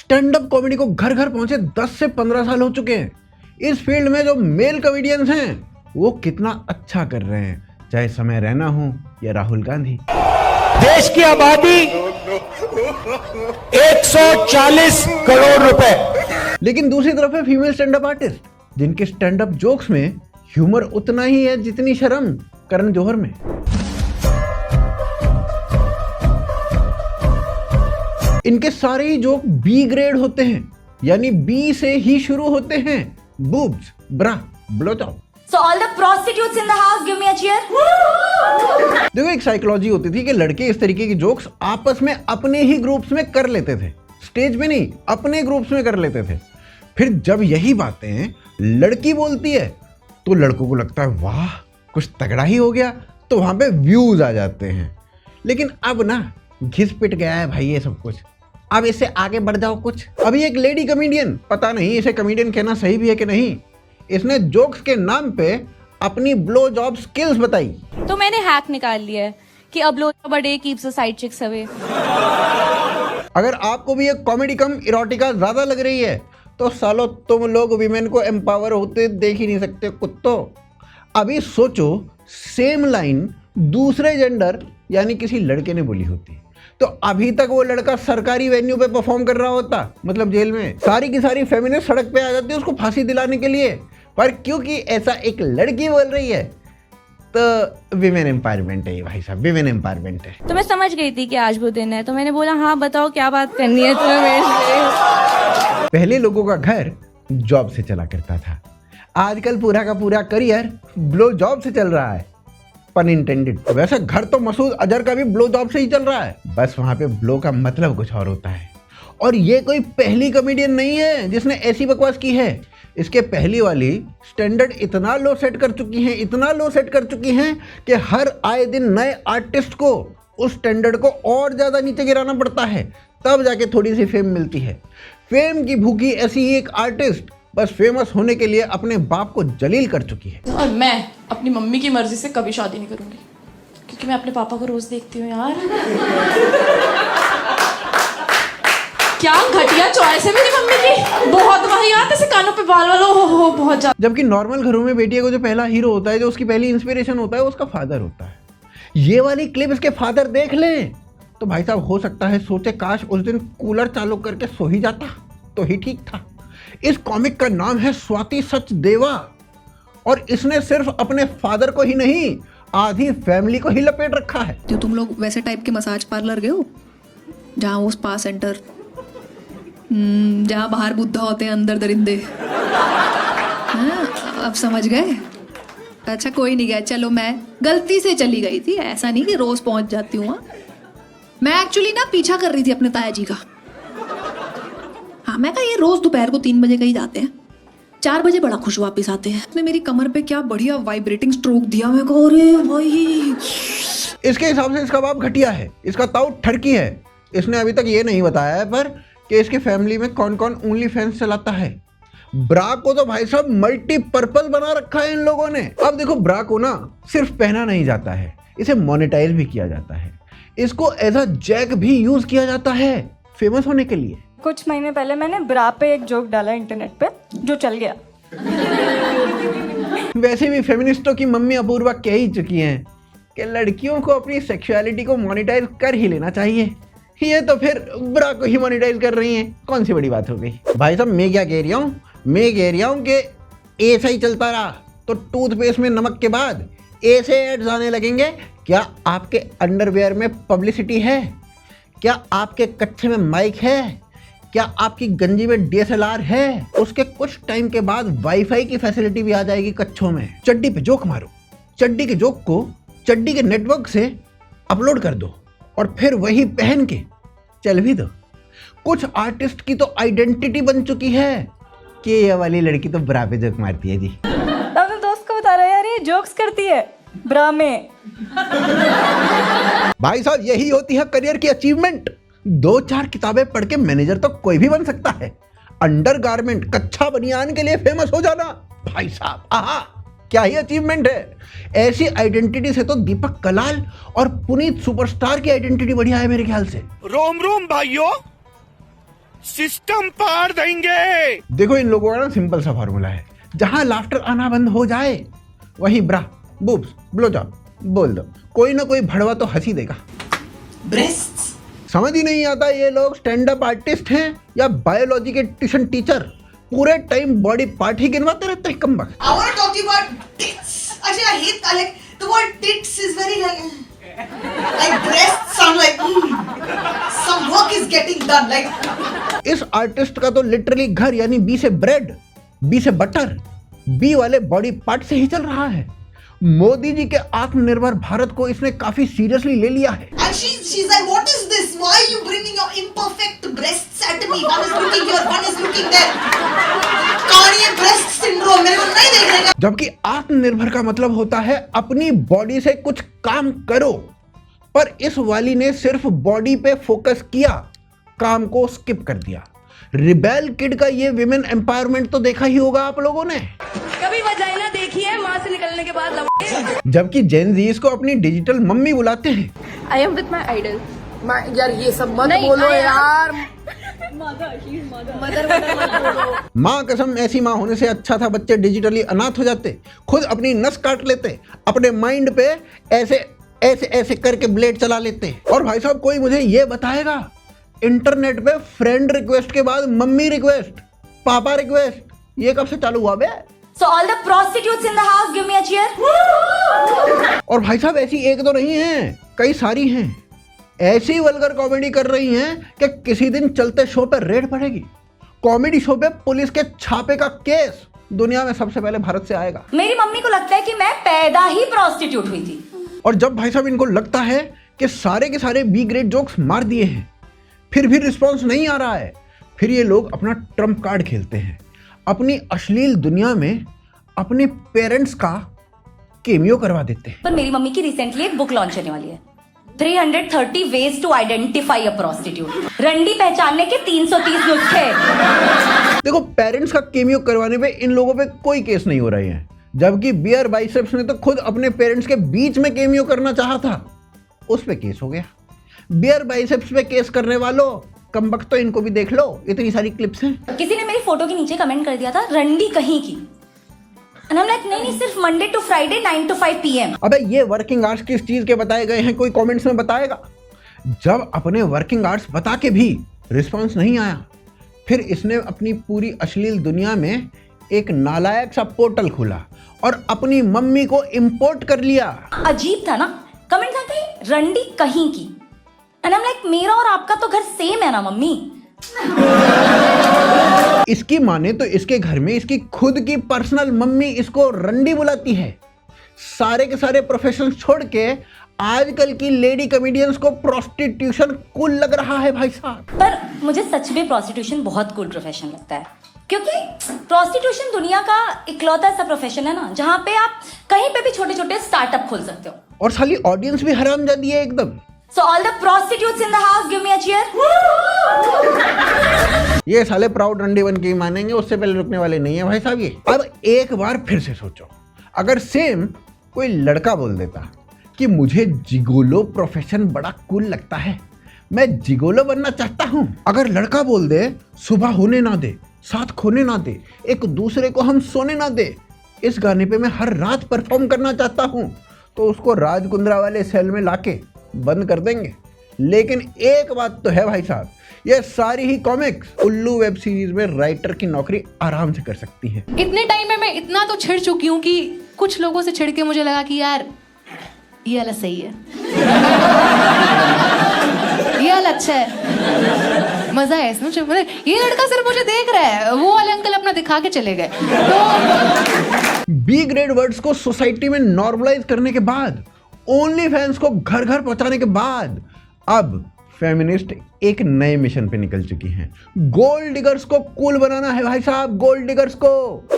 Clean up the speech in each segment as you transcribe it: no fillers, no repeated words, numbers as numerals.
Stand up comedy को घर घर पहुंचे 10 से 15 साल हो चुके हैं। इस फील्ड में जो मेल कॉमेडियंस हैं वो कितना अच्छा कर रहे हैं, चाहे समय रैना हो या राहुल गांधी। देश की आबादी 140 करोड़ रुपए। लेकिन दूसरी तरफ है फीमेल स्टैंड अप आर्टिस्ट जिनके स्टैंड अप जोक्स में ह्यूमर उतना ही है जितनी शर्म करण जौहर में। इनके सारे ही जोक बी ग्रेड होते हैं, यानी बी से ही शुरू होते हैं। Boobs, bra, blowjob. So all the prostitutes in the house, give me a cheer. देखो, एक साइकोलॉजी होती थी कि लड़के इस तरीके के जोक्स आपस में अपने ही ग्रुप्स में कर लेते थे, स्टेज पे नहीं, अपने ग्रुप्स में कर लेते थे। फिर जब यही बातें लड़की बोलती है तो लड़कों को लगता है वाह कुछ तगड़ा ही हो गया, तो वहां पे व्यूज आ जाते हैं। लेकिन अब ना घिस पिट गया है भाई ये सब कुछ, अब इससे आगे बढ़ जाओ कुछ। अभी एक लेडी कॉमेडियन, पता नहीं इसे कॉमेडियन कहना सही भी है कि नहीं, इसने जोक्स के नाम पे अपनी ब्लो जॉब स्किल्स बताई। तो मैंने हैक निकाल लिया है कि अब blow job a day keeps the side chicks away. अगर आपको भी एक कॉमेडी कम इरोटिका ज्यादा लग रही है तो सालो तुम लोग विमेन को एम्पावर होते देख ही नहीं सकते कुत्तों। अभी सोचो सेम लाइन दूसरे जेंडर यानी किसी लड़के ने बोली होती तो अभी तक वो लड़का सरकारी वेन्यू पे परफॉर्म कर रहा होता, मतलब जेल में। सारी की सारी फेमिनिस्ट सड़क पे आ जाती है उसको फांसी दिलाने के लिए, पर क्योंकि ऐसा एक लड़की बोल रही है तो विमेन एम्पावरमेंट है ये भाई साहब, विमेन एम्पावरमेंट है। तो मैं समझ गई थी कि आज वो दिन है, तो मैंने बोला हाँ बताओ क्या बात करनी है तुम्हें मेरे से। पहले लोगों का घर जॉब से चला करता था, आजकल पूरा का पूरा करियर ब्लो जॉब से चल रहा है, पन इंटेंडेड। वैसे घर तो मसूद अजहर का भी ब्लो जॉब से ही चल रहा है, बस वहां पे ब्लो का मतलब कुछ और होता है। और ये कोई पहली कॉमेडियन नहीं है जिसने ऐसी बकवास की है। इसके पहली वाली स्टैंडर्ड इतना लो सेट कर चुकी हैं, इतना लो सेट कर चुकी हैं कि हर आए दिन नए आर्टिस्ट को उस स्टैंडर्ड को और ज़्यादा नीचे गिराना पड़ता है, तब जाके थोड़ी सी फेम मिलती है। फेम की भूखी ऐसी ही एक आर्टिस्ट बस फेमस होने के लिए अपने बाप को जलील कर चुकी है। और मैं अपनी मम्मी की मर्जी से कभी शादी नहीं करूंगी, क्योंकि मैं अपने पापा को रोज देखती हूँ यार। क्या घटिया चॉइस है मेरी मम्मी की, बहुत वाहियात, ऐसे कानों पे बाल वालों हो बहुत ज्यादा। जबकि नॉर्मल घरों में बेटिया को जो पहला हीरो होता है, जो उसकी पहली इंस्पिरेशन होता है, उसका फादर होता है। ये वाली क्लिप इसके फादर देख लें तो भाई साहब हो सकता है सोचे काश उस दिन कूलर चालू करके सो ही जाता तो ही ठीक था। इस कॉमिक का नाम है स्वाति सचदेवा और इसने सिर्फ अपने फादर को ही नहीं आधी फैमिली को ही लपेट रखा है। जो तुम लोग वैसे टाइप के मसाज पार्लर गए हो जहाँ वो स्पा सेंटर, जहाँ बाहर बुद्धा होते हैं अंदर दरिंदे, हाँ अब समझ गए। अच्छा कोई नहीं गया, चलो मैं गलती से चली गई थी, ऐसा नहीं कि रोज पहुंच जाती हूँ। मैं एक्चुअली ना पीछा कर रही थी अपने ताया जी का। हाँ मैं कहा ये रोज दोपहर को 3 बजे कहीं जाते हैं, 4 बजे बड़ा खुश वापस आते हैं। उसने मेरी कमर पे क्या बढ़िया वाइब्रेटिंग स्ट्रोक दिया, मैं कहा अरे भाई। इसके हिसाब से इसका बाप घटिया है, इसका ताऊ ठरकी है। इसने अभी तक ये नहीं बताया है पर कि इसकी फैमिली में कौन कौन ओनली फैंस चलाता है। ब्रा को तो भाई साहब मल्टीपर्पज बना रखा है इन लोगों ने। अब देखो ब्रा को ना सिर्फ पहना नहीं जाता है, इसे मोनेटाइज भी किया जाता है, इसको एज अ जैक भी यूज किया जाता है फेमस होने के लिए। कुछ महीने पहले मैंने ब्रा पे एक जोक डाला इंटरनेट पे जो चल गया। वैसे भी फेमिनिस्टों की मम्मी अपूर्वा कह ही चुकी हैं कि लड़कियों को अपनी सेक्सुअलिटी को मोनेटाइज कर ही लेना चाहिए। ये तो फिर ब्रा को ही मोनेटाइज कर रही हैं, कौन सी बड़ी बात हो गई। भाई साहब मैं क्या कह रहा हूँ, मैं कह रहा हूँ कि ऐसा ही चलता रहा तो टूथपेस्ट में नमक के बाद ऐसे एड्स आने लगेंगे। क्या आपके अंडरवेयर में पब्लिसिटी है? क्या आपके कच्चे में माइक है? क्या आपकी गंजी में DSLR है? उसके कुछ टाइम के बाद वाईफाई की फैसिलिटी भी आ जाएगी कच्छों में। चड्डी पे जोक मारो, चड्डी के जोक को चड्डी के नेटवर्क से अपलोड कर दो और फिर वही पहन के चल भी दो। कुछ आर्टिस्ट की तो आइडेंटिटी बन चुकी है कि ये वाली लड़की तो ब्रा पे जोक मारती है जी। अपने दोस्त को बता रहा है यार ये जोक्स करती है ब्रा में। भाई साहब यही होती है करियर की अचीवमेंट। 2-4 किताबें पढ़ के मैनेजर तो कोई भी बन सकता है। अंडरगारमेंट कच्चा बनियान के लिए फेमस हो जाना, भाई साहब आहा क्या ही अचीवमेंट है। ऐसी आइडेंटिटी से तो दीपक कलाल और पुनीत सुपरस्टार की आइडेंटिटी बढ़िया है मेरे ख्याल से। रोम रोम भाइयों, सिस्टम पार देंगे। देखो इन लोगों का ना सिंपल सा फॉर्मूला है, जहां लाफ्टर आना बंद हो जाए वहीं ब्रा, बूब्स, ब्लो जॉब बोल दो, कोई ना कोई भड़वा तो हंसी देगा। ब्रेस्ट्स समझ ही नहीं आता ये लोग स्टैंड अप आर्टिस्ट हैं या बायोलॉजी के ट्यूशन टीचर, पूरे टाइम बॉडी पार्ट ही गिनवाते रहते हैं कमबख्त। I want to talk to you about tits. Actually, I hate like the word tits is very like breasts sound like some work is getting done like. इस artist का तो literally घर यानी B से bread, B से butter, B वाले body part से ही चल रहा है। मोदी जी के आत्मनिर्भर भारत को इसने काफी सीरियसली ले लिया है। And she's like, what is this? Why are you bringing your imperfect breasts at me? One is looking here, one is looking there. Kanye breast syndrome मेरे को नहीं देखने का। जबकि आत्मनिर्भर का मतलब होता है अपनी बॉडी से कुछ काम करो, पर इस वाली ने सिर्फ बॉडी पे फोकस किया, काम को स्किप कर दिया। रिबेल किड का ये विमेन एम्पावरमेंट तो देखा ही होगा आप लोगों ने। कभी वजाइना देखी है माँ से निकलने के बाद लव जबकि जेन जीज को अपनी डिजिटल मम्मी बुलाते हैं। I am with my idol. यार ये सब मत बोलो यार। माँ कसम, ऐसी माँ होने से अच्छा था बच्चे डिजिटली अनाथ हो जाते, खुद अपनी नस काट लेते, अपने माइंड पे ऐसे ऐसे ऐसे करके ब्लेड चला लेते। और भाई साहब कोई मुझे ये बताएगा इंटरनेट पे फ्रेंड रिक्वेस्ट के बाद मम्मी रिक्वेस्ट, पापा रिक्वेस्ट, ये कब से चालू हुआ बे? So all the prostitutes in the house, give me a cheer. और भाई साहब ऐसी एक तो नहीं है, कई सारी हैं, ऐसी वल्गर कॉमेडी कर रही हैं कि किसी दिन चलते शो पे रेड पड़ेगी। कॉमेडी शो पे पुलिस के छापे का केस दुनिया में सबसे पहले भारत से आएगा। मेरी मम्मी को लगता है कि मैं पैदा ही प्रोस्टिट्यूट हुई थी। और जब भाई साहब इनको लगता है कि सारे के सारे बी ग्रेड जोक्स मार दिए हैं, फिर भी रिस्पॉन्स नहीं आ रहा है, फिर ये लोग अपना ट्रम्प कार्ड खेलते हैं, अपनी अश्लील दुनिया में अपने पेरेंट्स का केमियो करवा देते हैं। पर मेरी मम्मी की रिसेंटली एक बुक लॉन्च होने वाली है, 330 ways to identify a prostitute. रंडी पहचानने के 330 नुस्खे। देखो पेरेंट्स का केमियो करवाने पे इन लोगों पे कोई केस नहीं हो रहे हैं, जबकि बियर बाइसेप्स ने तो खुद अपने पेरेंट्स के बीच में केमियो करना चाहा था, उस पे केस हो गया। बियर बाइसेप्स पे केस करने वालों, कमबख्त तो इनको भी देख लो, इतनी सारी क्लिप्स हैं। किसी ने मेरी फोटो के नीचे कमेंट कर दिया था रंडी कहीं की, and I'm like, नहीं सिर्फ Monday to Friday 9 to 5 PM। अबे ये वर्किंग आवर्स किस चीज के बताए गए हैं, कोई कमेंट्स में बताएगा? जब अपने वर्किंग आवर्स बता के भी रिस्पांस नहीं आया, फिर इसने अपनी पूरी अश्लील दुनिया में एक नालायक सा पोर्टल खोला और अपनी मम्मी को इंपोर्ट कर लिया। अजीब था ना, कमेंट था कि रंडी कहीं की, and I'm like, मेरा और आपका तो घर सेम है ना मम्मी। इसकी माने तो इसके घर में इसकी खुद की पर्सनल मम्मी इसको रंडी बुलाती है। सारे के सारे प्रोफेशन छोड़ के आजकल की लेडी कॉमेडियंस को प्रोस्टिट्यूशन कूल लग रहा है भाई साहब। पर मुझे सच में प्रोस्टिट्यूशन बहुत कूल प्रोफेशन लगता है, क्योंकि प्रोस्टिट्यूशन दुनिया का इकलौता ऐसा प्रोफेशन है ना जहाँ पे आप कहीं पे भी छोटे छोटे स्टार्टअप खोल सकते हो। और साली ऑडियंस भी हरामजादी है एकदम। So all the prostitutes in the house, give me a cheer. ये साले प्राउड रंडी बन के ही मानेंगे, उससे पहले रुकने वाले नहीं है भाई साहब ये। अब एक बार फिर से सोचो, अगर सेम कोई लड़का बोल देता कि मुझे जिगोलो प्रोफेशन बड़ा कूल लगता है, मैं जिगोलो बनना चाहता हूँ। अगर लड़का बोल दे सुबह होने ना दे, साथ खोने ना दे, एक दूसरे को हम सोने ना दे, इस गाने पे मैं हर रात परफॉर्म करना चाहता हूँ, तो उसको राज कुंद्रा वाले सेल में लाके बंद कर देंगे। लेकिन एक बात तो है भाई साहब, ये सारी ही कॉमिक्स उल्लू वेब सीरीज में राइटर की नौकरी आराम से कर सकती है। इतने टाइम में मैं इतना तो छिड़ चुकी हूँ कि कुछ लोगों से छिड़ के मुझे लगा कि यार ये वाला सही है, ये वाला अच्छा है, मजा है इसमें। मतलब ये लड़का सिर्फ मुझे देख रहा है, वो वाले अंकल अपना दिखा के चले गए। तो बी ग्रेड वर्ड्स को सोसाइटी में नॉर्मलाइज करने के बाद, ओनली फैंस को घर घर पहुंचाने के बाद, अब फेमिनिस्ट एक नए मिशन पे निकल चुकी हैं। गोल्ड डिगर्स को कूल बनाना है भाई साहब। गोल्ड डिगर्स को,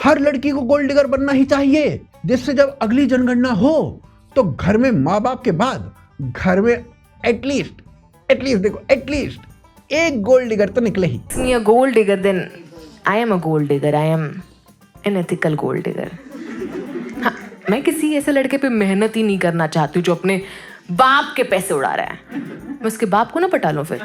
हर लड़की को गोल्ड डिगर बनना ही चाहिए, जिससे जब अगली जनगणना हो तो घर में माँ बाप के बाद घर में एटलीस्ट देखो एटलीस्ट एक गोल्ड डिगर तो निकले ही। Me a gold digger, then I am a gold digger. I am an ethical gold digger. हाँ, मैं किसी ऐसे लड़के पे मेहनत ही नहीं करना चाहती जो अपने बाप के पैसे उड़ा रहा है। मैं उसके बाप को ना पटा लूं फिर।